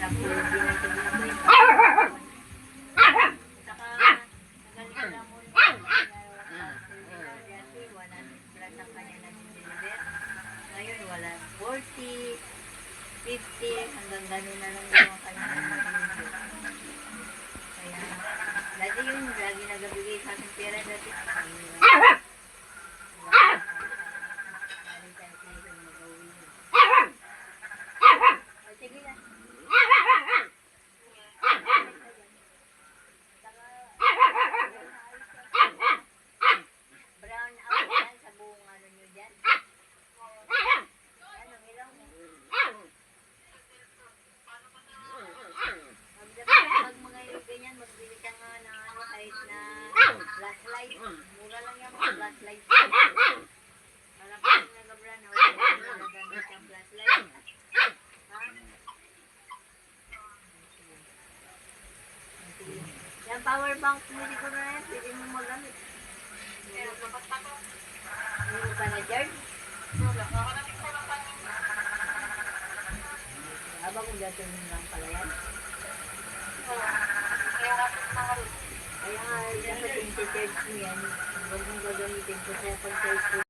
Tapos binatog na po ito. Saka, nagaling lang muna. Dati, 100 plus ang kanya nag-deliver. Ngayon, wala. 40, 50, hanggang gano'n na lang yung kanya nag-deliver. Kaya, dati yun, lagi nagabigay sa akin pera dati. Sige na. Brown out yan sa buong ano nyo dyan. Ano, ilaw mo. Pag mga yung ganyan, magbili ka nga na ano, kahit na flashlight. Mura lang yan mga flashlight. Para pag nag-brown out, magagamit ang flashlight. Yan, power bank mo siguro na yan, pwede mo magamit. Hindi pa na charge? Aba kung gano'n lang pala yan. Kaya nga, dapat yung charge mo yan, huwag mong gagamitin ko sa pag